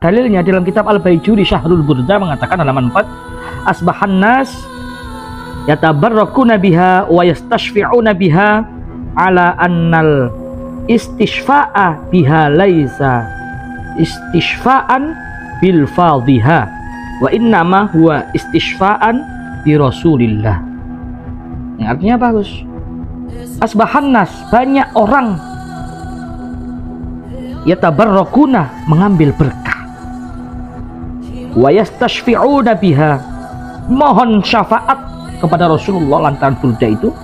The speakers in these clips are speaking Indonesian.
Dalilnya dalam kitab Al-Baijuri Syahrul Burda mengatakan halaman 4, asbahan nas yatabarrakuna biha wa yastashfi'una biha ala annal istishfa'a biha laisa istishfa'an bil fadhiha wa innama huwa istishfa'an bi Rasulillah. Yang artinya bagus. Asbahan nas, banyak orang yatabarrakuna, mengambil berkah, wa yastashfi'una biha, mohon syafaat kepada Rasulullah lantaran burda itu.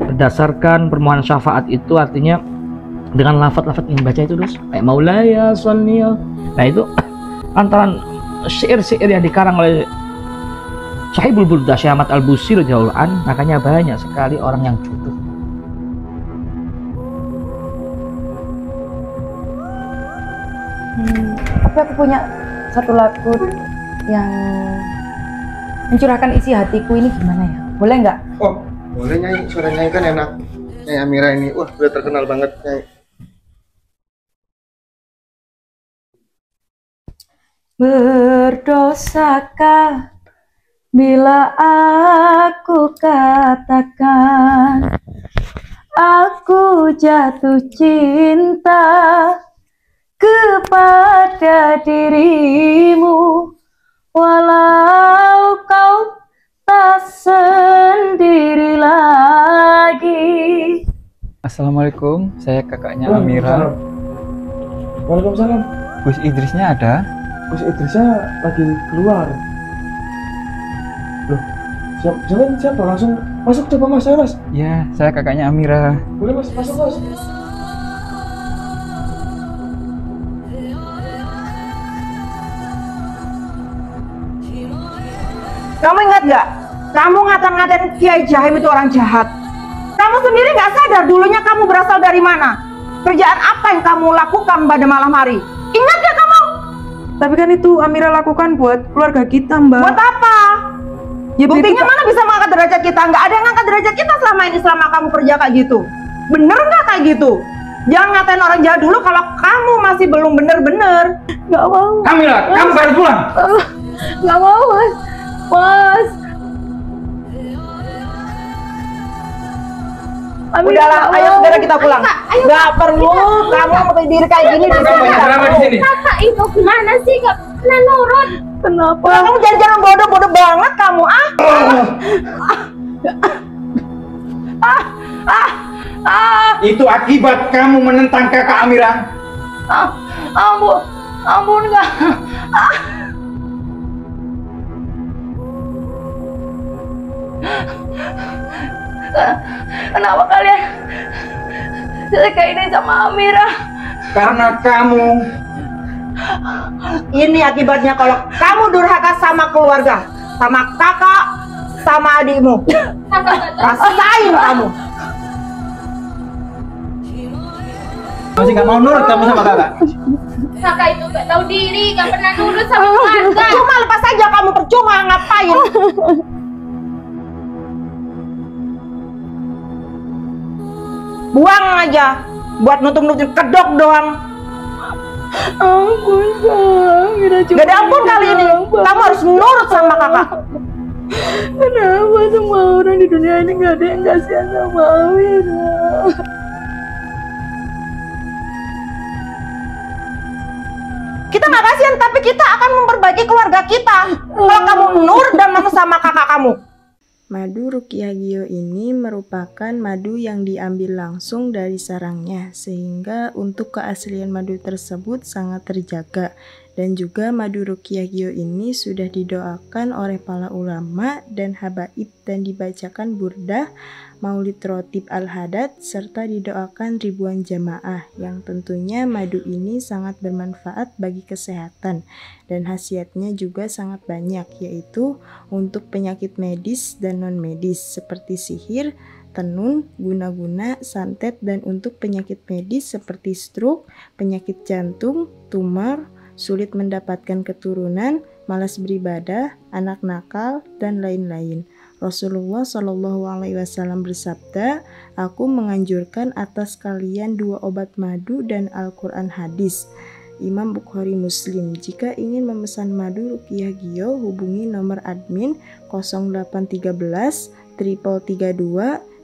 Berdasarkan permohonan syafaat itu artinya dengan lafaz-lafaz yang baca itu terus kayak maulaya sholli. Nah itu lantaran syair-syair yang dikarang oleh Sahibul Burda Syekh Ahmad Al-Busiri radhiyallahu an, makanya banyak sekali orang yang jodoh. Tapi aku punya satu lagu yang mencurahkan isi hatiku, ini gimana ya? Boleh nggak? Oh, boleh Nyai. Suara Nyai kan enak. Nyai Amira ini, wah udah terkenal banget Nyai. Berdosakah bila aku katakan aku jatuh cinta kepada dirimu, walau kau tak sendiri lagi. Assalamualaikum, saya kakaknya Amira. Waalaikumsalam. Gus Idrisnya ada? Gus Idrisnya lagi keluar. Loh, siapa? Langsung masuk, coba Mas, saya Mas. Ya, saya kakaknya Amira. Boleh Mas, masuk Mas. Kamu ingat nggak? Kamu ngata-ngatain Kiai Jahim itu orang jahat. Kamu sendiri nggak sadar dulunya kamu berasal dari mana? Kerjaan apa yang kamu lakukan pada malam hari? Ingat nggak kamu? Tapi kan itu Amira lakukan buat keluarga kita, Mbak. Buat apa? Ya, buktinya mana bisa mengangkat derajat kita? Nggak ada yang ngangkat derajat kita selama ini, selama kamu kerja kayak gitu. Bener nggak kayak gitu? Jangan ngatain orang jahat dulu kalau kamu masih belum bener-bener. Nggak mau. Amira, kamu harus pulang. Nggak mau, Mas. Mas. Udahlah, ayo segera kita pulang. Nggak perlu kamu berdiri kayak gini di sini. Kakak itu gimana sih? Gak pernah nurut. Kenapa? Kamu jangan bodoh-bodoh banget kamu, Itu akibat kamu menentang kakak Amira. Ampun nggak. Kenapa kalian kayak ini sama Amira? Karena kamu. Ini akibatnya kalau kamu durhaka sama keluarga, sama kakak, sama adikmu. Rasain kamu. Masih nggak mau nurut kamu sama kakak? Kakak itu gak tahu diri, gak pernah nurut sama keluarga. Cuma lepas aja kamu, percuma ngapain? Buang aja, buat nutup-nutupin kedok doang. Ampun, Amira cuma. Gak ada ampun kali ini. Kamu harus nurut sama kakak. Kenapa semua orang di dunia ini gak ada yang kasihan sama Amira? Kita nggak kasihan, tapi kita akan memperbaiki keluarga kita. Kalau kamu nurut dan mau sama kakak kamu. Madu Ruqyah Gio ini merupakan madu yang diambil langsung dari sarangnya, sehingga untuk keaslian madu tersebut sangat terjaga. Dan juga madu Ruqyah Gio ini sudah didoakan oleh para ulama dan habaib dan dibacakan burdah, maulid rotib al-hadad, serta didoakan ribuan jamaah, yang tentunya madu ini sangat bermanfaat bagi kesehatan dan khasiatnya juga sangat banyak, yaitu untuk penyakit medis dan non-medis seperti sihir, tenun, guna-guna, santet, dan untuk penyakit medis seperti stroke, penyakit jantung, tumor, sulit mendapatkan keturunan, malas beribadah, anak nakal, dan lain-lain. Rasulullah Shallallahu Alaihi Wasallam bersabda, "Aku menganjurkan atas kalian 2 obat madu dan Al-Quran hadis. Imam Bukhari Muslim. Jika ingin memesan madu Ruqyah Gio, hubungi nomor admin 0813 332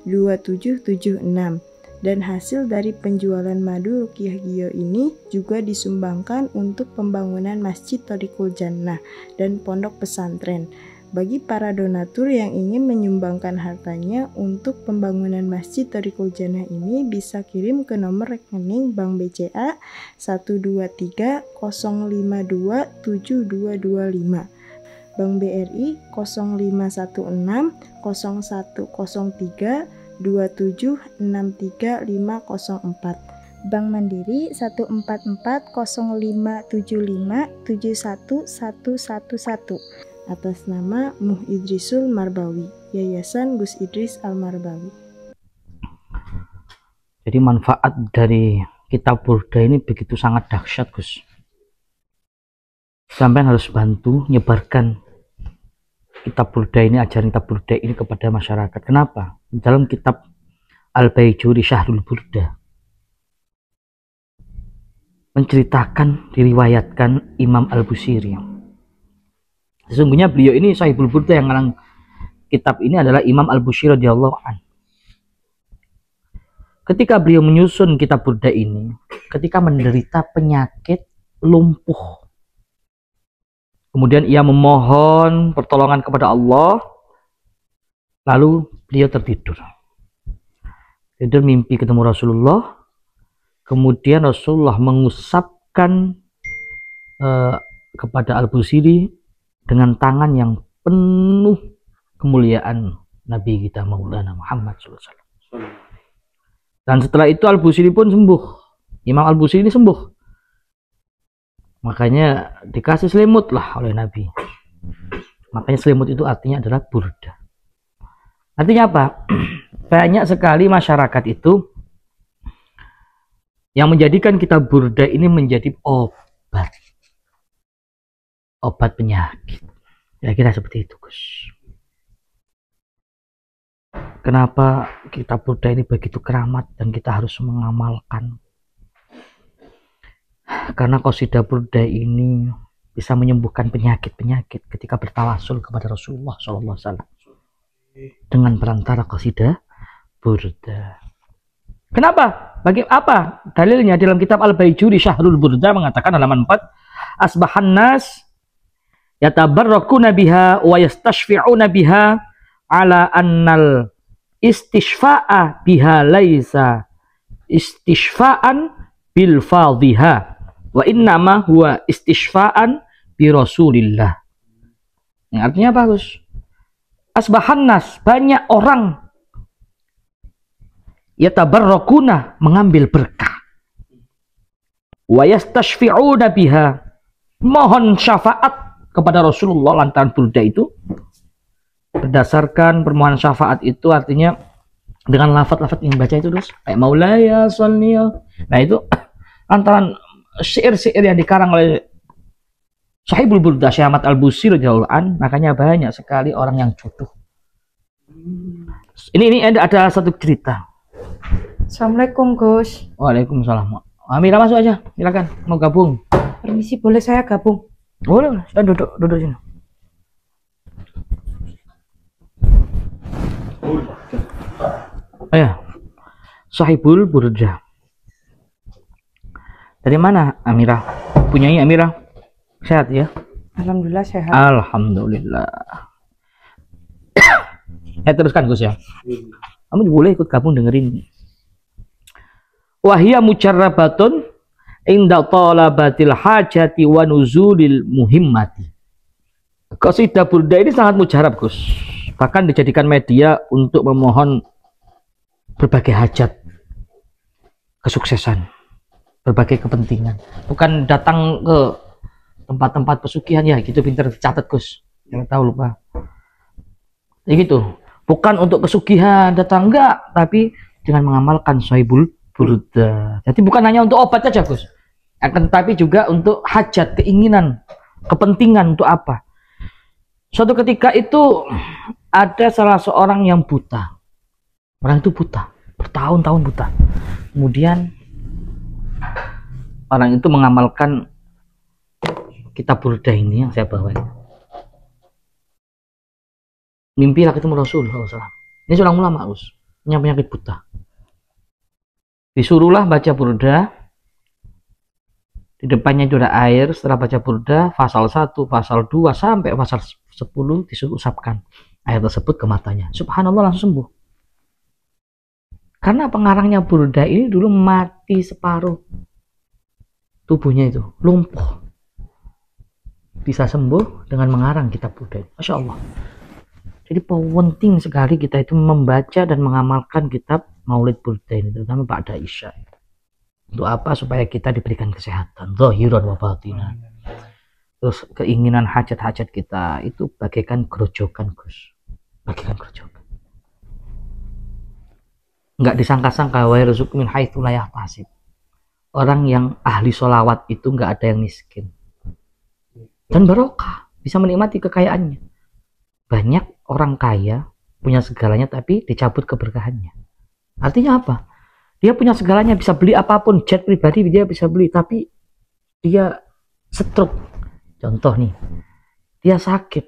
2776. Dan hasil dari penjualan madu Ruqyah Gio ini juga disumbangkan untuk pembangunan Masjid Thariqul Jannah dan pondok pesantren. Bagi para donatur yang ingin menyumbangkan hartanya untuk pembangunan Masjid Thariqul Jannah ini bisa kirim ke nomor rekening Bank BCA 123 052 7225, Bank BRI 0516 0103 2763504, Bank Mandiri 1440575711111, atas nama Muh Idrisul Marbawi, Yayasan Gus Idris Al-Marbawi. Jadi manfaat dari kitab Burda ini begitu sangat dahsyat, Gus. Sampai harus bantu nyebarkan kitab Burda ini, ajaran kitab Burda ini kepada masyarakat. Kenapa? Dalam kitab Al-Baijuri Syahrul Burda menceritakan, diriwayatkan Imam Al-Busiri. Sesungguhnya beliau ini Sahibul Burda, yang ngarang kitab ini adalah Imam Al-Busiri radhiyallahu anhu. Ketika beliau menyusun kitab Burda ini, ketika menderita penyakit lumpuh, kemudian ia memohon pertolongan kepada Allah, lalu beliau tertidur. Tidur mimpi ketemu Rasulullah, kemudian Rasulullah mengusapkan kepada Al-Busiri dengan tangan yang penuh kemuliaan Nabi kita Maulana Muhammad SAW. Dan setelah itu Al-Busiri pun sembuh. Imam Al-Busiri ini sembuh. Makanya dikasih selimut lah oleh Nabi. Makanya selimut itu artinya adalah burda. Artinya apa? Banyak sekali masyarakat itu yang menjadikan kitab Burda ini menjadi obat. Obat penyakit. Ya kira seperti itu, Gus. Kenapa kitab Burda ini begitu keramat dan kita harus mengamalkan? Karena qasidah Burda ini bisa menyembuhkan penyakit-penyakit ketika bertawasul kepada Rasulullah SAW dengan perantara qasidah Burda. Kenapa? Bagi apa? Dalilnya dalam kitab Al-Baijuri Syahrul Burda mengatakan halaman 4, asbahan nas yatabarrakuna biha wa yastashfi'una biha ala annal istishfa'a biha laisa istishfa'an bil fadhiha wa innama huwa istishfa'an bi Rasulillah. Yang artinya apa, Gus? Asbahan nas, banyak orang yatabarrakuna, mengambil berkah, wa yastashfi'una biha, mohon syafaat kepada Rasulullah lantaran burda itu. Berdasarkan permohonan syafaat itu artinya dengan lafaz-lafaz yang baca itu, Gus, kayak maulaya sholliya. Nah itu lantaran syair-syair yang dikarang oleh Sahibul Burda Syekh Ahmad Al-Busiri radhiyallahu anhu, makanya banyak sekali orang yang jodoh. Ini ada satu cerita. Assalamualaikum, Gus. Waalaikumsalam. Amira masuk aja, silakan. Mau gabung? Permisi, boleh saya gabung? Boleh, saya duduk sini. Ya, Sahibul Burda. Dari mana Amira? Punyai Amira? Sehat ya? Alhamdulillah sehat. Alhamdulillah. Teruskan, Gus ya. Kamu boleh ikut gabung dengerin. Wahia mujarrabatun inda talabatil hajati wa nuzulil muhimmati. Qasidah Burda ini sangat mujarab, Gus. Bahkan dijadikan media untuk memohon berbagai hajat, kesuksesan, berbagai kepentingan. Bukan datang ke tempat-tempat pesugihan ya, gitu pinter dicatat, Gus. Yang tahu lupa. Ya gitu. Bukan untuk pesugihan datang, enggak, tapi dengan mengamalkan Sahibul Burda. Jadi bukan hanya untuk obat saja, Gus. Akan tetapi juga untuk hajat, keinginan, kepentingan untuk apa? Suatu ketika itu ada salah seorang yang buta. Orang itu buta, bertahun-tahun buta. Kemudian orang itu mengamalkan kitab Burdah ini yang saya bawa ini. Mimpilah ketemu Rasulullah SAW. Ini seorang ulama, Gus, punya penyakit buta. Disuruhlah baca Burdah. Di depannya itu ada air. Setelah baca Burdah, pasal 1, pasal 2 sampai pasal 10 disuruh usapkan air tersebut ke matanya. Subhanallah, langsung sembuh. Karena pengarangnya Burdah ini dulu mati separuh tubuhnya, itu lumpuh. Bisa sembuh dengan mengarang kitab Burdah. Masya Allah. Jadi penting sekali kita itu membaca dan mengamalkan kitab Maulid Burdah ini, terutama ba'da Isya. Untuk apa? Supaya kita diberikan kesehatan, zahiran wa batinan. Terus keinginan hajat-hajat kita itu bagaikan gerojokan, Gus. Bagaikan gerojokan. Nggak disangka-sangka, wa yarzuqu min haitsu la yahtasib. Orang yang ahli sholawat itu nggak ada yang miskin. Dan barokah, bisa menikmati kekayaannya. Banyak orang kaya punya segalanya tapi dicabut keberkahannya. Artinya apa? Dia punya segalanya, bisa beli apapun, jet pribadi dia bisa beli, tapi dia stroke. Contoh nih, dia sakit,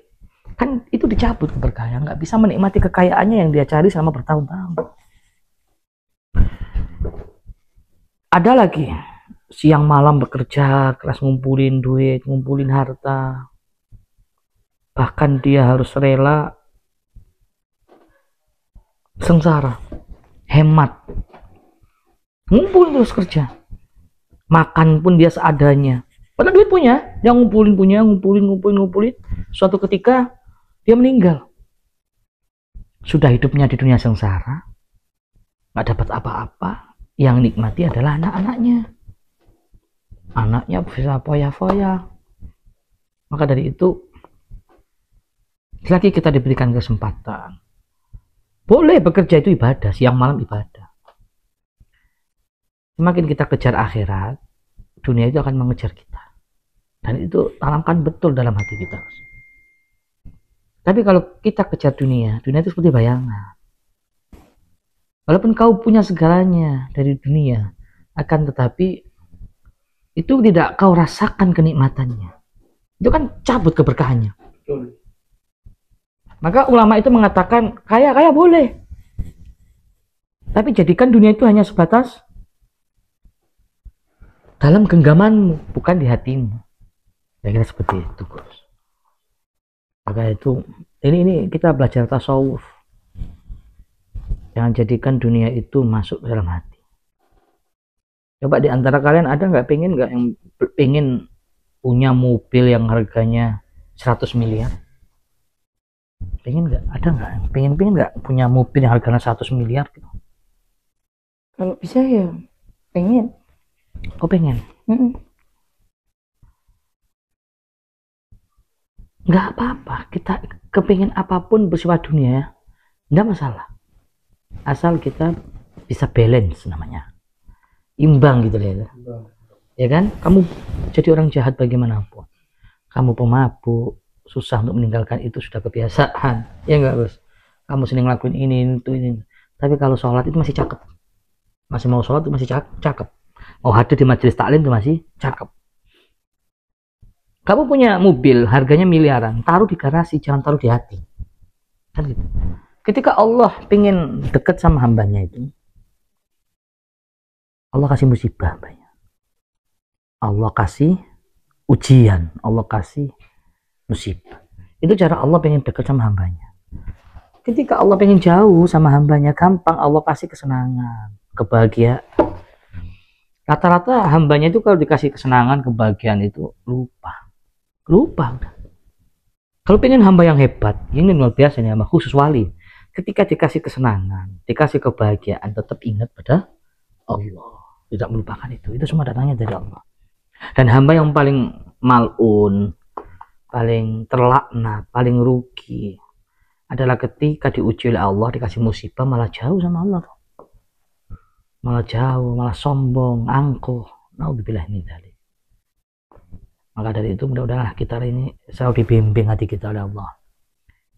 kan itu dicabut keberkahannya, nggak bisa menikmati kekayaannya yang dia cari selama bertahun-tahun. Ada lagi, siang malam bekerja keras, ngumpulin duit, ngumpulin harta. Bahkan dia harus rela sengsara, hemat, ngumpulin terus kerja. Makan pun dia seadanya. Padahal duit punya, dia ngumpulin, ngumpulin. Suatu ketika dia meninggal. Sudah hidupnya di dunia sengsara, nggak dapat apa-apa. Yang nikmati adalah anak-anaknya. Anaknya bisa foya-foya. Maka dari itu, selagi kita diberikan kesempatan, boleh bekerja itu ibadah, siang malam ibadah. Semakin kita kejar akhirat, dunia itu akan mengejar kita. Dan itu tanamkan betul dalam hati kita. Tapi kalau kita kejar dunia itu seperti bayangan. Walaupun kau punya segalanya dari dunia, akan tetapi itu tidak kau rasakan kenikmatannya. Itu kan cabut keberkahannya. Maka ulama itu mengatakan, kaya boleh. Tapi jadikan dunia itu hanya sebatas dalam genggamanmu, bukan di hatimu. Ya kira seperti itu, Gus. Maka itu, ini kita belajar tasawuf. Jangan jadikan dunia itu masuk dalam hati. Coba di antara kalian ada nggak yang pengen punya mobil yang harganya 100 miliar? Pengen nggak? Ada nggak? Pengen nggak punya mobil yang harganya 100 miliar gitu? Kalau bisa ya pengen. Kok pengen? Nggak apa-apa. Kita kepingin apapun bersifat dunia, nggak masalah. Asal kita bisa balance namanya. Imbang gitu ya. Ya kan? Kamu jadi orang jahat bagaimanapun. Kamu pemabuk, susah untuk meninggalkan itu sudah kebiasaan. Ya enggak, Bos? Kamu sering ngelakuin ini. Tapi kalau sholat itu masih cakep. Masih mau sholat itu masih cakep. Mau hadir di majelis taklim itu masih cakep. Kamu punya mobil harganya miliaran, taruh di garasi, jangan taruh di hati. Kan gitu. Ketika Allah pengen dekat sama hambanya itu, Allah kasih musibah banyak. Allah kasih ujian, Allah kasih musibah. Itu cara Allah pengen dekat sama hambanya. Ketika Allah pengen jauh sama hambanya, gampang Allah kasih kesenangan, kebahagiaan. Rata-rata hambanya itu kalau dikasih kesenangan, kebahagiaan itu lupa udah. Kalau pengen hamba yang hebat, ini luar biasa nih, hamba khusus wali. Ketika dikasih kesenangan, dikasih kebahagiaan, tetap ingat pada Allah, tidak melupakan itu semua datangnya dari Allah. Dan hamba yang paling mal'un, paling terlaknat, paling rugi adalah ketika diuji oleh Allah, dikasih musibah malah jauh sama Allah, malah jauh, malah sombong, angkuh. Naudzubillah min dzalik. Maka dari itu mudah-mudahan kita hari ini selalu dibimbing hati kita oleh Allah,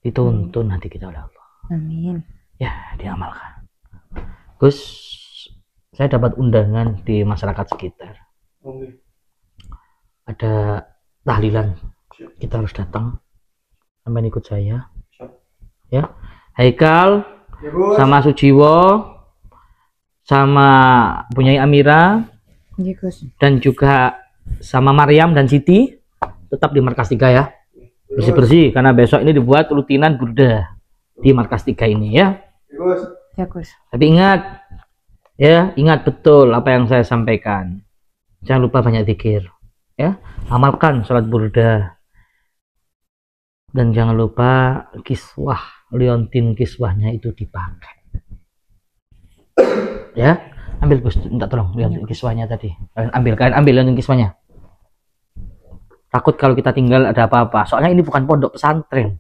dituntun hati kita oleh Allah. Amin. Ya, diamalkan. Gus, saya dapat undangan di masyarakat sekitar. Ada tahlilan. Kita harus datang. Sampai ikut saya. Ya. Haikal sama Sujiwo sama Bunyai Amira dan juga sama Maryam dan Siti tetap di markas 3 ya. Bersih-bersih karena besok ini dibuat rutinan burda di markas 3 ini ya. Ya Gus. Tapi ingat ya, ingat betul apa yang saya sampaikan. Jangan lupa banyak zikir ya. Amalkan sholat burda. Dan jangan lupa kiswah, liontin kiswahnya itu dipakai. Ya, ambil Gus, minta tolong liontin kiswahnya tadi. Kalian ambil liontin kiswahnya. Takut kalau kita tinggal ada apa-apa. Soalnya ini bukan pondok pesantren.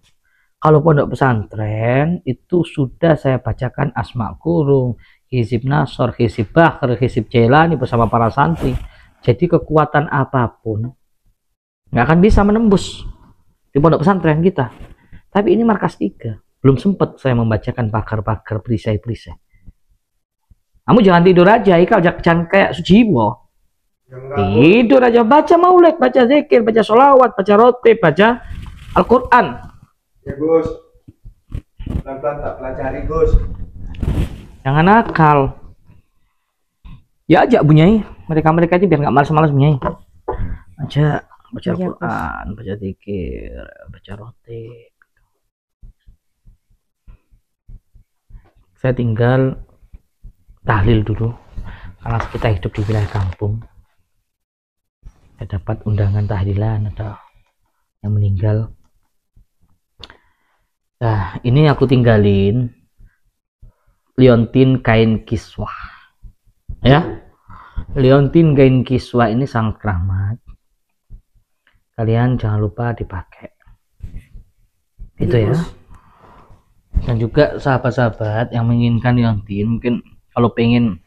Kalau pondok pesantren itu sudah saya bacakan Asma Kurung, Hizib Nasor, Hizib Bakhr, Hizib Jailani bersama para santri. Jadi kekuatan apapun nggak akan bisa menembus di pondok pesantren kita. Tapi ini markas 3. Belum sempat saya membacakan pakar-pakar perisai-perisai. Kamu jangan tidur aja, Ikal, jangan kayak Sujiwo. Tidur aja, baca maulid, baca zikir, baca sholawat, baca roti, baca Al-Quran. Ya Gus, pelan-pelan tak pelajari Gus. Jangan nakal. Ya ajak Bunyai, mereka itu biar nggak malas-malas Bunyai. Ajak baca Al-Quran, baca zikir, baca roti. Saya tinggal tahlil dulu karena kita hidup di wilayah kampung. Saya dapat undangan tahlilan ada yang meninggal. Nah, ini aku tinggalin liontin kain kiswah. Ya. Liontin kain kiswah ini sangat keramat. Kalian jangan lupa dipakai. Itu ya. Dan juga sahabat-sahabat yang menginginkan liontin, mungkin kalau pengen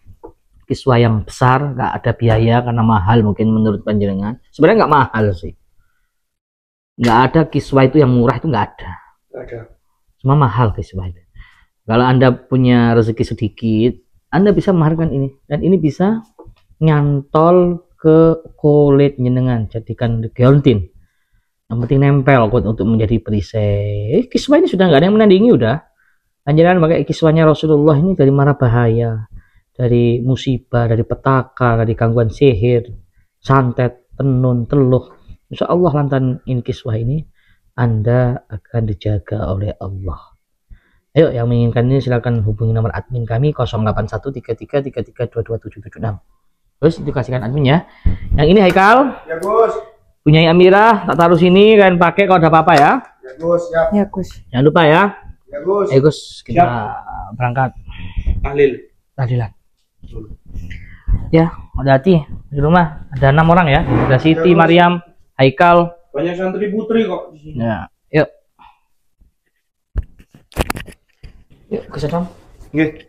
kiswah yang besar, nggak ada biaya karena mahal mungkin menurut panjenengan. Sebenarnya nggak mahal sih. Nggak ada kiswah itu yang murah, itu nggak ada. Cuma mahal kiswah itu. Kalau Anda punya rezeki sedikit, Anda bisa memaharkan ini. Dan ini bisa nyantol ke kulit jenengan, jadikan liontin. Yang penting nempel untuk menjadi perisai. Kiswah ini sudah nggak ada yang menandingi, udah. Panjenengan pakai kiswahnya Rasulullah ini dari mara bahaya, dari musibah, dari petaka, dari gangguan sihir, santet, tenun, teluh. Insya Allah lantaran ini kiswah ini Anda akan dijaga oleh Allah. Ayo yang menginginkan ini silakan hubungi nomor admin kami 08133333227776. Terus dikasihkan admin ya. Yang ini Haikal. Ya Gus. Punya Amira, tak taruh sini kalian pakai kalau ada apa-apa ya. Ya Gus, siap. Ya Gus. Jangan lupa ya. Ya Gus. Ayo Gus, kita berangkat tahlilan. Ya, hati-hati di rumah. Ada 6 orang ya. Ada Siti, Ya, Maryam, Haikal. Banyak santri putri kok di sini. Ya, yuk. Yuk ke sana. Nggih.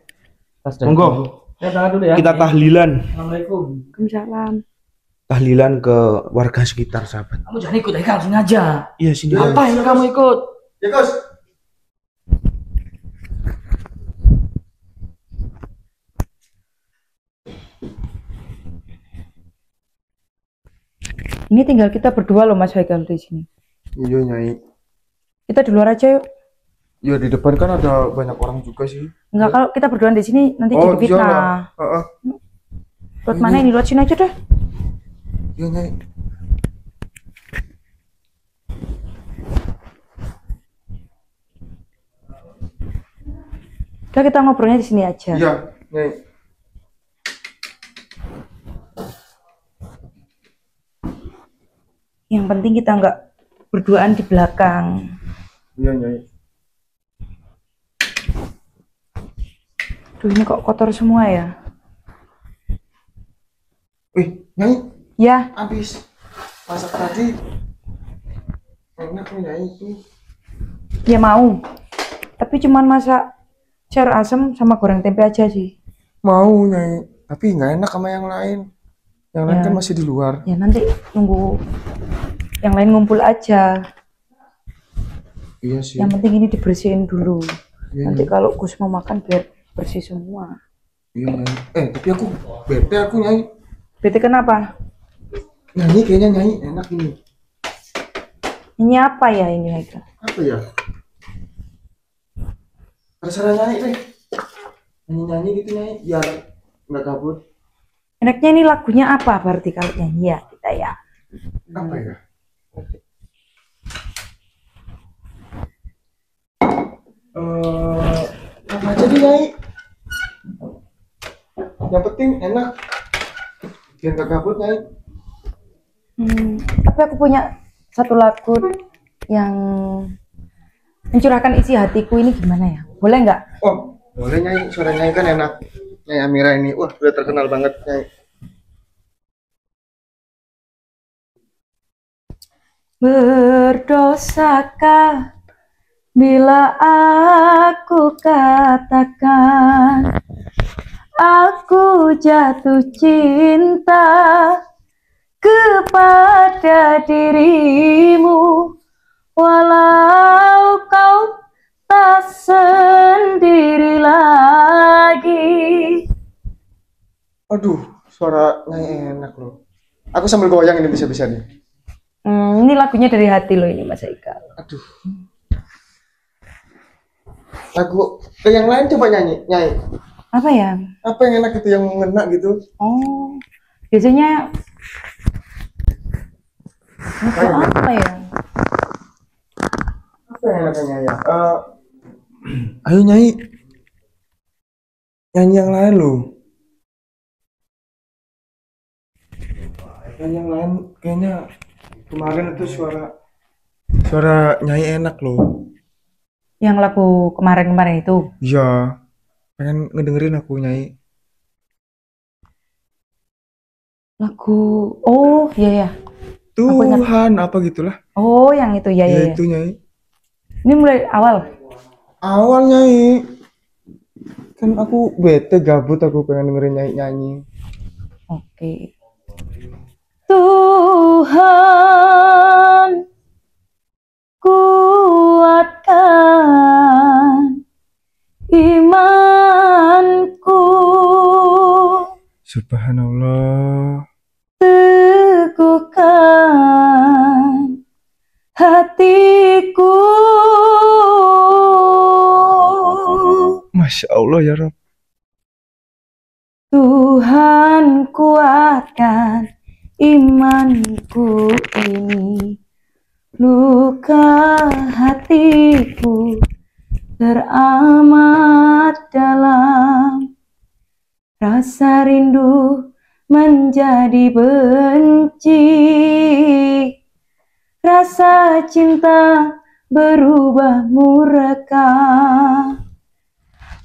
Pas dah. Monggo. Ya, berangkat dulu ya. Kita tahlilan. Assalamualaikum. Waalaikumsalam. Tahlilan ke warga sekitar, sahabat. Kamu jangan ikut Haikal, sini aja. Iya, sini. Apa yang kamu ikut? Ya Gus. Ini tinggal kita berdua loh Mas Haikal di sini. Iya Nyai. Kita di luar aja yuk. Ya di depan kan ada banyak orang juga sih. Enggak, kalau kita berdua di sini nanti Oh, jadi fitnah. Heeh. Lewat mana ini? Lewat sini aja deh. Iya Nyai. Udah kita ngobrolnya di sini aja. Iya Nyai. Yang penting kita nggak berduaan di belakang. Iya Nyai. Duh, ini kok kotor semua ya? Nyai, Ya, habis masak tadi. Enak nih Nyai itu. ya mau. Tapi cuman masak sayur asem sama goreng tempe aja sih. Mau Nyai, tapi nggak enak sama yang lain. Yang lain Ya. kan masih di luar. Ya nanti tunggu yang lain ngumpul aja. Iya sih. Yang penting ini dibersihin dulu. Iya, Nanti Nyai. kalau Gus mau makan biar bersih semua. Iya Nyai. Tapi aku bete aku Nyai. Bete kenapa? Nyai kayaknya Nyai enak ini. Ini apa ya ini Haikal? Apa ya? Terserah nyanyi deh. Nyanyi gitu nyanyi biar nggak kabut. Enaknya ini lagunya apa berarti kalau nyanyi ya kita ya? Apa ya? Apa aja nih nyanyi? Yang penting enak. Biar nggak kabut nyanyi. Tapi aku punya satu lagu yang mencurahkan isi hatiku, ini gimana ya? Boleh nggak? Oh, boleh nyanyi. Suara nyanyi kan enak. Nyanyi Amira ini, wah udah terkenal banget nyanyi. Berdosakah bila aku katakan aku jatuh cinta kepada dirimu, walau kau tak sendiri lagi. Aduh, suara nyanyi enak loh. Aku sambil goyang ini bisa-bisa nih. Ini lagunya dari hati loh ini Mas Haikal. Aduh. Lagu yang lain coba nyanyi. Apa ya? Apa yang enak itu yang ngena gitu? Oh, biasanya apa ya? Apa yang enak nyanyi? Ayo nyanyi. Nyanyi yang lain loh. Nyanyi yang lain kayaknya kemarin itu suara nyanyi enak loh. Yang lagu kemarin-kemarin itu? Iya. Pengen ngedengerin aku nyanyi. Lagu, oh iya ya. Tuhan apa gitulah. Oh yang itu ya ya. Itu nyanyi. Ini mulai awal. Awal nyanyi. Kan aku bete gabut aku pengen dengerin nyanyi. Oke. Tuhan kuatkan imanku, Subhanallah. teguhkan hatiku. Masya Allah ya Rabb. Tuhan kuatkan imanku ini, luka hatiku teramat dalam, rasa rindu menjadi benci, rasa cinta berubah murka,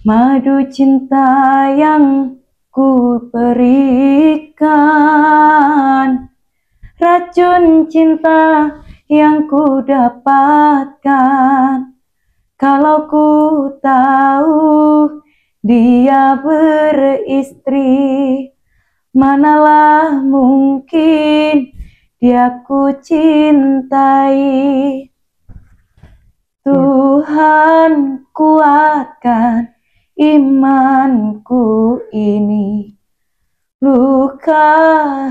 madu cinta yang ku berikan, racun cinta yang ku dapatkan. Kalau ku tahu dia beristri, manalah mungkin dia ku cintai. Tuhan kuatkan imanku ini, luka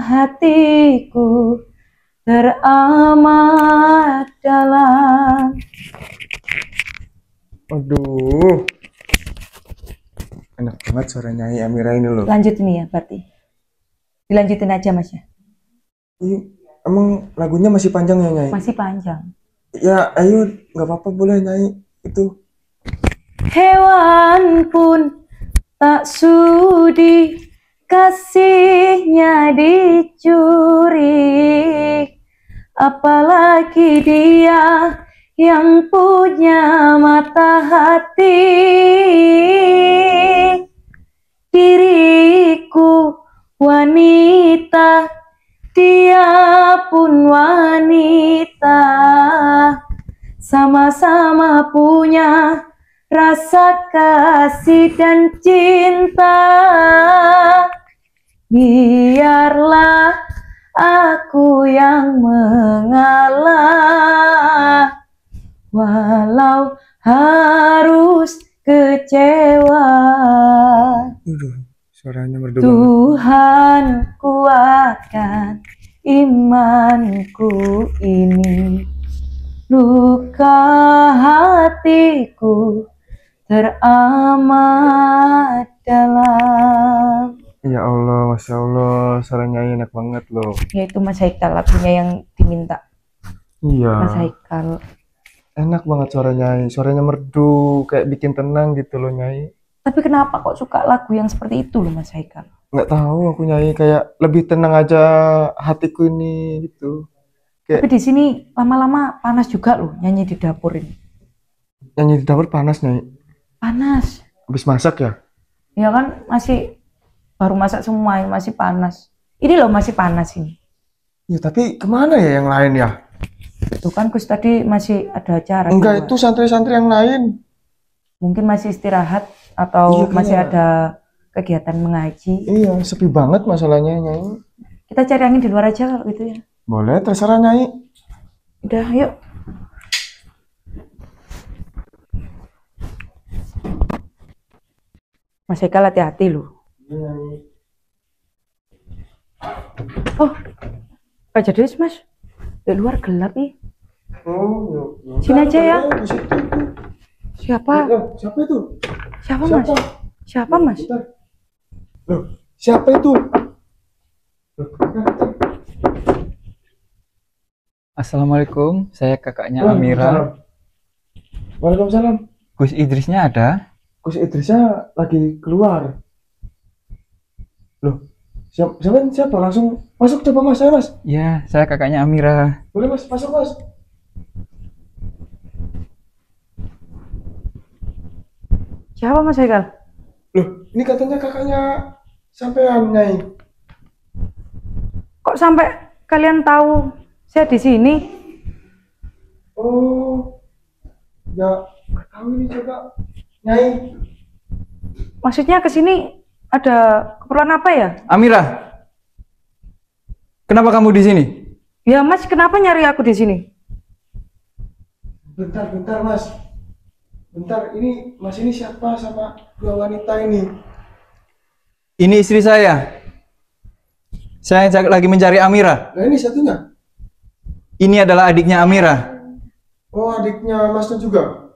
hatiku teramat dalam. Aduh. Enak banget suara nyanyi Amira ini loh. Lanjut nih ya berarti. Dilanjutin aja Mas ya. Emang lagunya masih panjang ya nyanyi? Masih panjang. Ya ayo nggak apa-apa boleh nyanyi itu. Hewan pun tak sudi kasihnya dicuri, apalagi dia yang punya mata hati. Diriku wanita, dia pun wanita, sama-sama punya rasa kasih dan cinta. Biarlah aku yang mengalah, walau harus kecewa. Suaranya merdu banget. Tuhan kuatkan imanku ini, luka hatiku teramat dalam. Ya Allah, Masya Allah, suara Nyai enak banget loh. Yaitu Mas Haikal lagunya yang diminta Iya, Mas Haikal. enak banget suara Nyai. Suaranya merdu, kayak bikin tenang gitu loh Nyai. Tapi kenapa kok suka lagu yang seperti itu loh Mas Haikal? Nggak tahu aku Nyai, kayak lebih tenang aja hatiku ini gitu. Tapi di sini lama-lama panas juga loh nyanyi di dapur ini. Nyanyi di dapur panas Nyai. Panas. Habis masak ya? Ya kan masih baru masak semua, masih panas. Ini loh masih panas ini. Ya tapi kemana ya yang lain ya? Tuh kan Gus tadi masih ada acara. Enggak, itu santri-santri yang lain. Mungkin masih istirahat atau Iya, masih iya. ada kegiatan mengaji. Iya, sepi banget masalahnya Nyai. Kita cari angin di luar aja kalau gitu ya. Boleh, terserah Nyai. Udah, yuk. Mas Haikal hati-hati loh. Oh, gak jadi Mas. Di luar gelap nih. Oh, yuk. Sini aja ya. Di situ. Siapa? Loh, siapa itu? Siapa Mas? Siapa Mas? Bentar. Loh, siapa itu? Loh, Assalamualaikum, saya kakaknya Waalaikumsalam. Amira. Waalaikumsalam. Gus Idrisnya ada? Gus Idrisnya lagi keluar. Loh, siapa? Langsung masuk coba Mas, saya Mas. Ya, saya kakaknya Amira. Boleh Mas, masuk Mas. Siapa Mas Haikal? Loh, ini katanya kakaknya sampean Nyai. Kok sampai kalian tahu saya di sini? Oh, ya nggak tahu ini coba Nyai. Maksudnya ke sini ada keperluan apa ya? Amira, kenapa kamu di sini? Ya Mas, kenapa nyari aku di sini? Bentar Mas. Bentar, ini Mas ini siapa sama dua wanita ini? Ini istri saya. Saya lagi mencari Amira. Nah ini satunya. Ini adalah adiknya Amira. Oh, adiknya Masnya juga.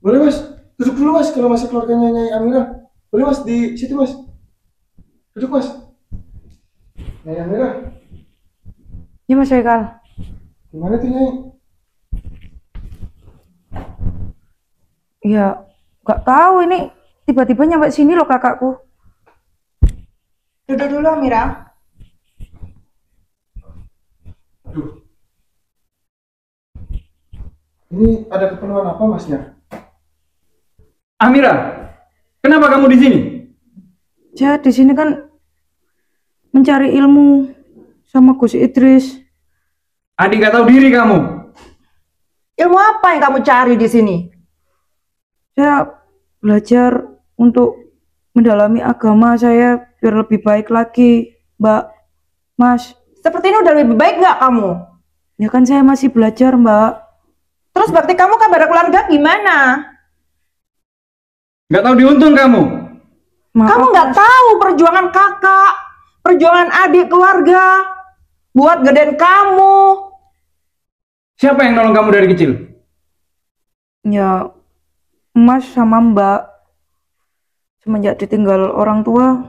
Boleh Mas, duduk dulu Mas kalau masih keluarganya Nyai Amira. Boleh Mas, di situ Mas. Duduk Mas. Nyai Amira, Ya Mas Haikal. gimana tuh Nyai? Ya nggak tahu ini tiba-tiba nyampe sini loh kakakku. Duduk dulu Amira. Aduh. Ini ada keperluan apa Masnya? Amira, kenapa kamu di sini? Saya di sini kan mencari ilmu sama Gus Idris. Adik gak tahu diri kamu. Ilmu apa yang kamu cari di sini? Saya belajar untuk mendalami agama saya biar lebih baik lagi, Mbak. Mas, Seperti ini udah lebih baik nggak kamu? ya kan saya masih belajar, Mbak. Terus bakti kamu kabar keluarga gimana? Gak tahu diuntung kamu. Maaf, Kamu nggak Mas. tahu perjuangan kakak, perjuangan adik keluarga, buat gedein kamu. Siapa yang nolong kamu dari kecil? Ya, Mas sama Mbak semenjak ditinggal orang tua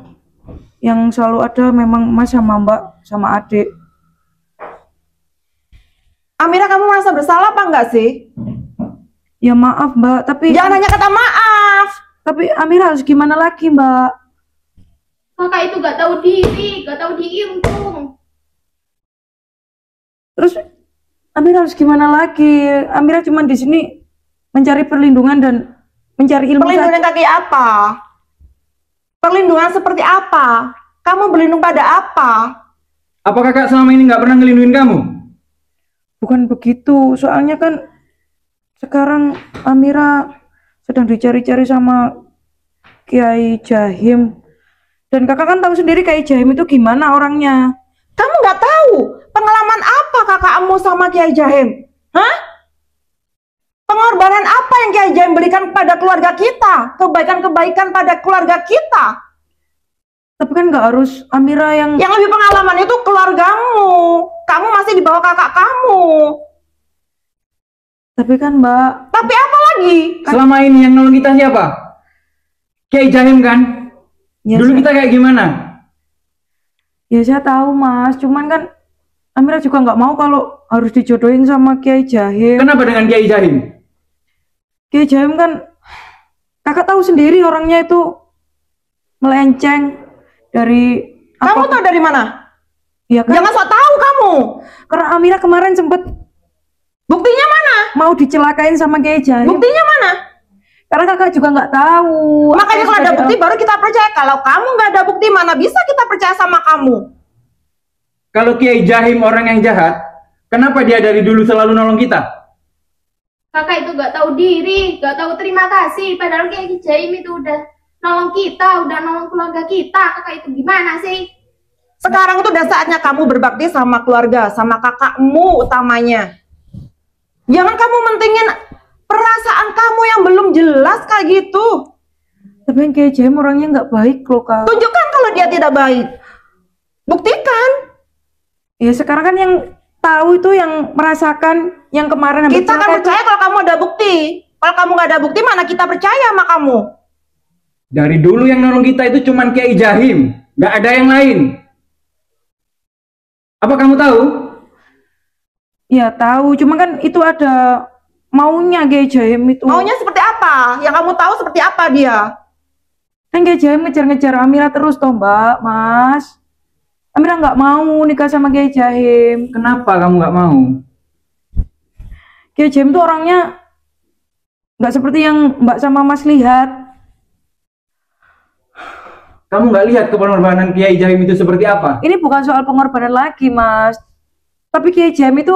yang selalu ada memang Mas sama Mbak sama adik. Amira, kamu merasa bersalah apa enggak sih? Ya maaf Mbak, tapi Jangan hanya kata maaf. tapi Amira harus gimana lagi Mbak? Kakak itu gak tahu diri, gak tahu diuntung. Terus Amira harus gimana lagi? Amira cuma di sini mencari perlindungan dan mencari ilmu Perlindungan saja. kaki apa? Perlindungan seperti apa? Kamu berlindung pada apa? Apa kakak selama ini gak pernah ngelindungin kamu? Bukan begitu, soalnya kan sekarang Amira sedang dicari-cari sama Kiai Jahim. Dan kakak kan tahu sendiri Kiai Jahim itu gimana orangnya. Kamu nggak tahu pengalaman apa kakakmu sama Kiai Jahim? Hah? Pengorbanan apa yang Kiai Jahim berikan kepada keluarga kita? Kebaikan-kebaikan pada keluarga kita? Tapi kan nggak harus Amira yang... Yang lebih pengalaman itu keluargamu. Kamu masih di bawah kakak kamu. Tapi kan Mbak, Tapi apa lagi? Selama ini yang nolong kita siapa? Kiai Jahim kan? ya, Dulu saya, kita kayak gimana? ya saya tahu Mas, cuman kan Amira juga nggak mau kalau harus dijodohin sama Kiai Jahim. Kenapa dengan Kiai Jahim? Kiai Jahim kan kakak tahu sendiri orangnya itu melenceng dari Kamu tahu dari mana? Ya kan, Jangan sok tahu kamu. karena Amira kemarin sempet Buktinya mana? mau dicelakain sama Kiai Jahim. Buktinya mana? Karena kakak juga nggak tahu. Makanya apa yang kalau ada sudah bukti baru kita percaya. Kalau kamu nggak ada bukti, mana bisa kita percaya sama kamu? Kalau Kiai Jahim orang yang jahat, kenapa dia dari dulu selalu nolong kita? Kakak itu gak tahu diri, gak tahu terima kasih. Padahal kayak Jahim itu udah nolong kita, udah nolong keluarga kita. Kakak itu gimana sih? Sekarang itu udah saatnya kamu berbakti sama keluarga, sama kakakmu utamanya. Jangan kamu mentingin perasaan kamu yang belum jelas kayak gitu. Tapi yang Kiai Jahim orangnya nggak baik loh Kak. Tunjukkan kalau dia tidak baik. Buktikan. Ya sekarang kan yang tahu itu yang merasakan yang kemarin habis Kita akan celaka percaya kalau kamu ada bukti. Kalau kamu nggak ada bukti, mana kita percaya sama kamu? Dari dulu yang nolong kita itu cuman Kiai Jahim, nggak ada yang lain. Apa kamu tahu? Ya tahu, cuma kan itu ada maunya Kiai Jahim itu. Maunya seperti apa? Yang kamu tahu seperti apa dia? Kan Kiai Jahim ngejar-ngejar Amira terus toh Mbak, Mas. Amira nggak mau nikah sama Kiai Jahim. Kenapa kamu nggak mau? Kiai Jahim tuh orangnya nggak seperti yang Mbak sama Mas lihat. Kamu nggak lihat pengorbanan Kiai Jahim itu seperti apa? Ini bukan soal pengorbanan lagi, Mas. Tapi Kiai Jahim itu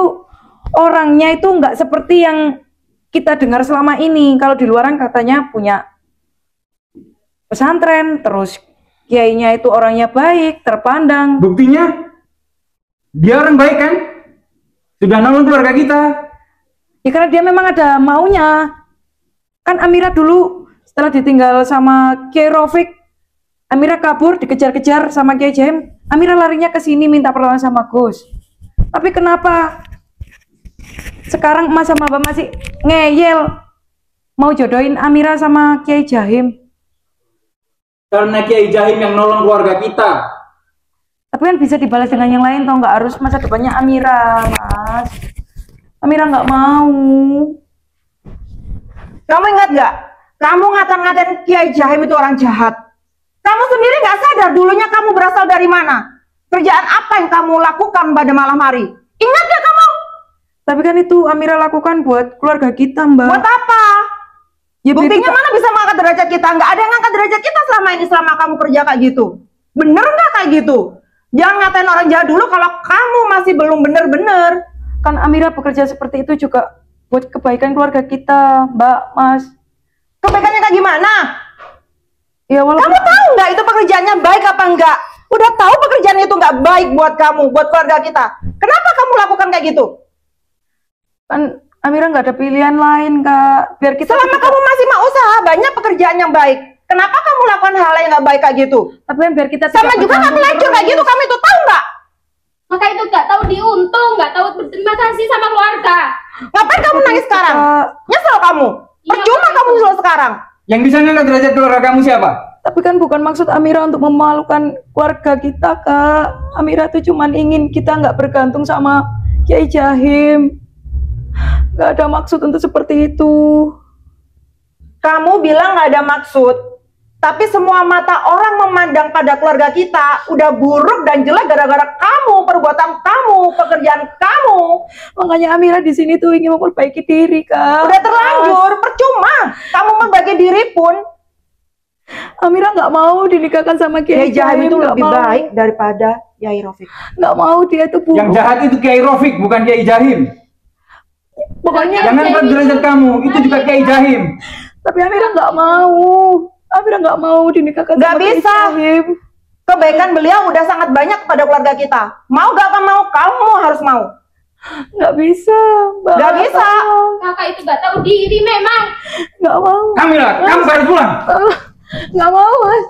orangnya itu nggak seperti yang kita dengar selama ini. Kalau di luaran katanya punya pesantren, terus kiainya itu orangnya baik, terpandang. Buktinya, dia orang baik kan? Sudah nolong keluarga kita. Ya karena dia memang ada maunya. Kan Amira dulu setelah ditinggal sama Kiai Rofik, Amira kabur, dikejar-kejar sama Kiai Jahim. Amira larinya ke sini minta pertolongan sama Gus. Tapi kenapa sekarang Mas sama Mbak masih ngeyel mau jodohin Amira sama Kiai Jahim? Karena Kiai Jahim yang nolong keluarga kita. Tapi kan bisa dibalas dengan yang lain, toh nggak harus masa depannya Amira, Mas. Amira nggak mau. Kamu ingat nggak? Kamu ngata-ngatain Kiai Jahim itu orang jahat. Kamu sendiri nggak sadar dulunya kamu berasal dari mana? Kerjaan apa yang kamu lakukan pada malam hari? Ingat nggak kamu? Tapi kan itu Amira lakukan buat keluarga kita, Mbak. Buat apa? Ya, Buktinya mana bisa mengangkat derajat kita? Nggak ada yang ngangkat derajat kita selama ini, selama kamu kerja kayak gitu. Bener nggak kayak gitu? Jangan ngatain orang jahat dulu kalau kamu masih belum bener-bener. Kan Amira bekerja seperti itu juga buat kebaikan keluarga kita, Mbak, Mas. Kebaikannya kayak gimana? Ya walaupun Kamu tahu nggak itu pekerjaannya baik apa enggak? Udah tahu pekerjaan itu nggak baik buat kamu, buat keluarga kita. Kenapa kamu lakukan kayak gitu? kan Amira nggak ada pilihan lain, Kak. Biar kita Selama kamu masih mau usaha, banyak pekerjaan yang baik. Kenapa kamu lakukan hal yang nggak baik kayak gitu? tapi kan biar kita Sama tidak juga kamu bergantung lecur kayak gitu, kamu itu tahu nggak? Kakak itu gak tahu diuntung, gak tahu berterima kasih sama keluarga. Ngapain kamu nangis sekarang? Kak. Nyesel kamu? Iya, Percuma Kak. kamu nyesel sekarang. Yang bisa ngangkat derajat keluarga kamu siapa? Tapi kan bukan maksud Amira untuk memalukan keluarga kita, Kak. Amira tuh cuman ingin kita nggak bergantung sama Kiai Jahim. Nggak ada maksud untuk seperti itu. Kamu bilang nggak ada maksud, tapi semua mata orang memandang pada keluarga kita udah buruk dan jelek gara-gara kamu, perbuatan kamu, pekerjaan kamu. Makanya Amira di sini tuh ingin memperbaiki diri, Kak. Udah terlanjur, percuma. Kamu membagi diri pun. Amira nggak mau dinikahkan sama Kiai Kiai Jahim itu nggak lebih mau. baik daripada Yai Rofik. Nggak mau, dia tuh buruk. Yang jahat itu Kiai Rofik, bukan Kiai Jahim. Pokoknya Jangan angkat derajat kamu, itu juga Kiai Jahim. tapi Amira nggak mau. Amira nggak mau dinikahkan Nggak sama Kiai bisa. Jahim. Kebaikan beliau udah sangat banyak kepada keluarga kita. Mau gak mau, kamu harus mau. Nggak bisa, Mbak. Nggak bisa. Kakak itu gak tahu diri memang. Nggak mau. Kamila, kamu harus pulang. Nggak mau, Mas.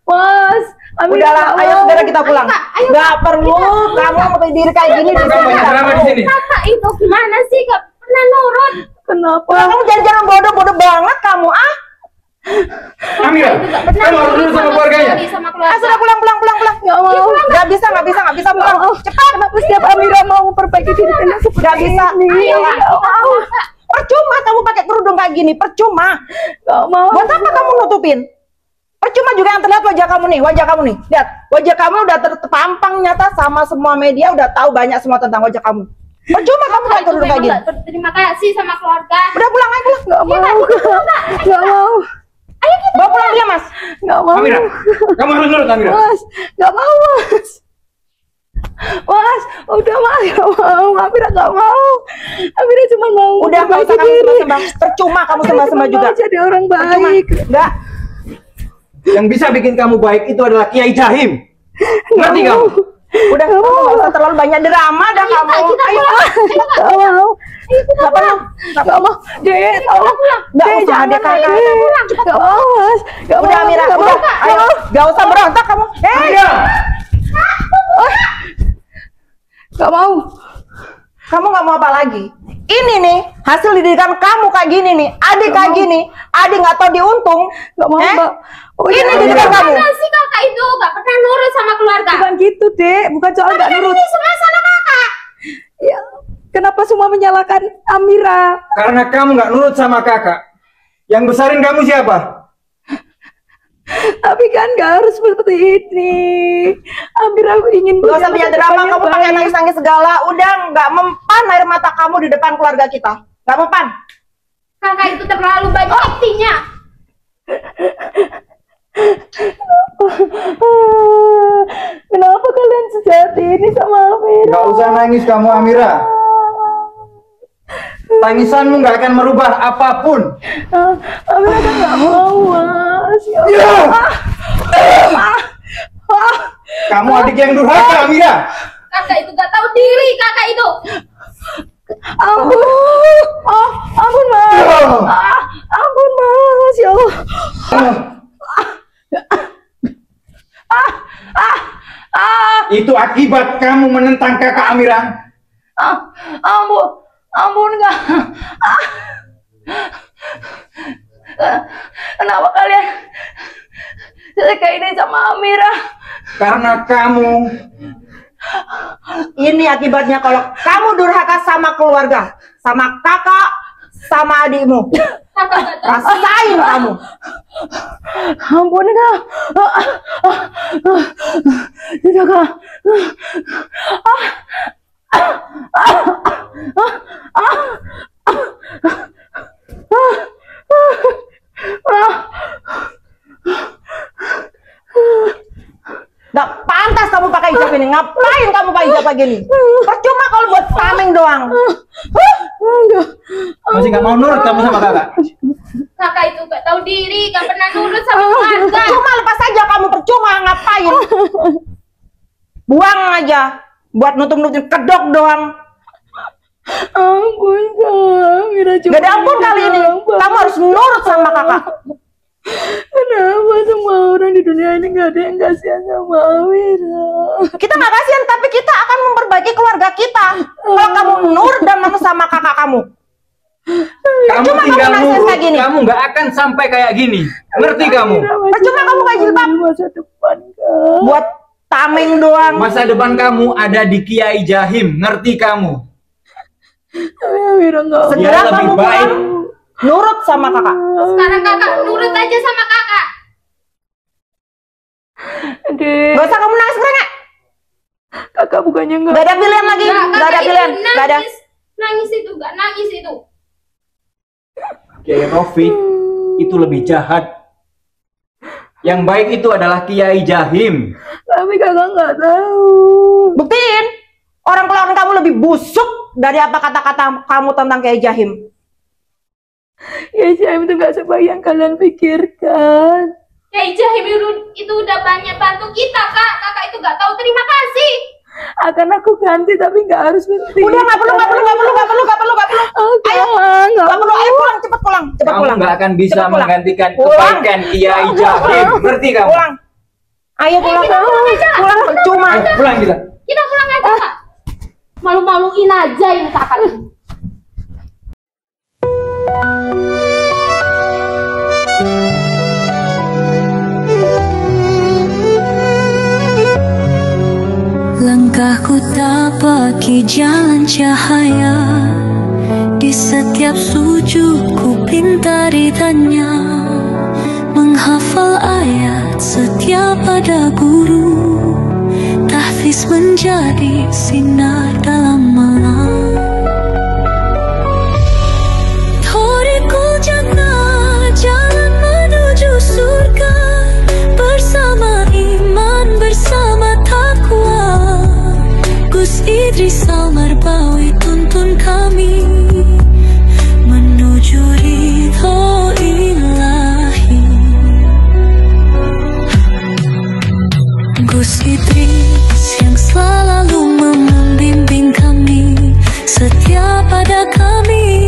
Mas, Amira Udahlah, nggak ayo mau. saudara kita pulang. Kak, ayo, Nggak perlu kamu mau diri kayak gini di Kamu sini. banyak drama di sini. Kakak itu gimana sih? Gak pernah nurut. Kenapa? Kamu jangan bodoh-bodoh banget kamu, ah. Amira, kamu harus nurut sama keluarganya. Sudah pulang. Nggak mau. Nggak bisa pulang. Cepat. Kenapa setiap Amira mau memperbaiki diri kalian seperti Nggak bisa. ini? Ayo, Nggak mau. Percuma kamu pakai kerudung kayak gini, percuma. Nggak mau. Buat apa kamu nutupin? Percuma juga yang terlihat wajah kamu nih. Lihat, wajah kamu udah terpampang nyata sama semua media, udah tahu banyak semua tentang wajah kamu. Percuma kamu pakai kerudung kayak gini. Terima kasih sama keluarga. Udah pulang aja pulang. Nggak mau. Nggak mau. Bawa pulang dia, Mas. Nggak mau. Amira, kamu harus nurut Amira. Mas, nggak mau, Mas. Mas, udah Mas, nggak mau. Amira nggak mau. Amira cuma mau. Udah nggak usah kamu sembah-sembah. Percuma kamu sembah-sembah juga. Jadi orang baik. Enggak. Yang bisa bikin kamu baik itu adalah Kiai Jahim. Ngerti kamu? Udah kamu nggak usah terlalu banyak drama dah kamu. Ayo. Nggak mau. Nggak mau. Dek, tolong. Nggak usah ada kakak. Nggak mau, Mas. Nggak mau. Udah Amira, Nggak udah. mau. Ayo, nggak usah berontak kamu. Amira! Nggak mau. Kamu nggak mau apa lagi? Ini nih hasil didikan kamu kayak gini nih. Adik kayak gini, adik nggak tahu diuntung. Nggak mau, Mbak. Oh, Ini iya, didikan kamu. Mana sih kakak itu gak pernah nurut sama keluarga? Bukan gitu, Dek. Bukan soal nggak nurut. Ini semua salah kakak. Ya, kenapa semua menyalahkan Amira? Karena kamu nggak nurut sama kakak. Yang besarin kamu siapa? Tapi kan nggak harus seperti ini. Amira ingin Gak usah punya drama, yang kamu pakai baik. nangis-nangis segala. Udah nggak mempan air mata kamu di depan keluarga kita. Nggak mempan. Kakak itu terlalu banyak aktingnya. Kenapa kalian sejahat ini sama Amira? Nggak usah nangis kamu Amira. Tangisanmu nggak akan merubah apapun. Amira kan nggak mau, Mas. Ya Allah. Kamu adik yang durhaka Amira. Kakak itu gak tahu diri, kakak itu. Ampun. Oh, ampun, Mas. Ampun, Mas. Ya Allah. Itu akibat kamu menentang kakak Amira. Ampun nggak. Kenapa kalian kayak ini sama Amira? Karena kamu Ini akibatnya kalau kamu durhaka sama keluarga, sama kakak, sama adikmu. Kakak gak tahu. Rasain kamu. Ampun kak. Tidak kak. Gak pantas kamu pakai hijab ini. Ngapain kamu pakai hijab kayak gini? Percuma kalau buat tameng doang. masih nggak mau nurut kamu sama kakak. Kakak itu gak tahu diri, gak pernah nurut sama keluarga. Percuma, lepas aja kamu, percuma. Ngapain? Buang aja. Buat nutup-nutupin kedok doang. Ampun kak. Mira cuma Gak ada ampun kali ini. Kamu harus nurut sama kakak. Kenapa semua orang di dunia ini gak ada yang kasihan sama Amira? Kita nggak kasihan, tapi kita akan memperbaiki keluarga kita. Kalau kamu nurut dan mau sama kakak kamu. Kamu Percuma tinggal kamu nangis nurut, kayak gini. kamu nggak akan sampai kayak gini. Ngerti kamu? Percuma kamu pakai jilbab. Masa depan kak. Buat tameng doang. Masa depan kamu ada di Kiai Jahim. Ngerti kamu? Amira gak Segera Ya, lebih kamu baik. pulang, nurut sama kakak. Sekarang kakak nurut aja sama kakak. Dek, Gak usah kamu nangis merengek. kakak bukannya Gak ada pilihan lagi. Nggak, Gak ada kakak pilihan. itu Gak ada. nangis itu, gak nangis itu. Kiai Rafiq itu lebih jahat. Yang baik itu adalah Kiai Jahim. Tapi kakak nggak tahu. Buktiin. Orang keluarga kamu lebih busuk dari apa kata-kata kamu tentang Kiai Jahim. Ya Jahim itu nggak sebaik yang kalian pikirkan. Kiai Jahim itu udah banyak bantu kita, kak. Kakak itu gak tahu terima kasih. Akan aku ganti tapi nggak harus berhenti. Udah nggak perlu. Ayo, nggak perlu. Ayo pulang, cepet pulang. Cepet Kamu pulang. nggak akan bisa Cepet pulang. menggantikan Pulang. kebaikan Kiai Jahim. Ngerti kamu? Pulang. Ayo pulang. kita pulang aja. Pulang percuma. Ayo, pulang kita. Kita pulang aja, kak. Malu-maluin aja ini kakak ini. Langkahku tapaki jalan cahaya, di setiap sujud ku pinta ridhanya, menghafal ayat setiap ada guru, tahfiz menjadi sinar dalam malam. Thorikul jannah, jalan menuju surga, bersama iman, bersama takwa. Gus Idris Al-Marbawi tuntun kami menuju ridho ilahi. Gus Idris yang selalu membimbing kami, setiap ada kami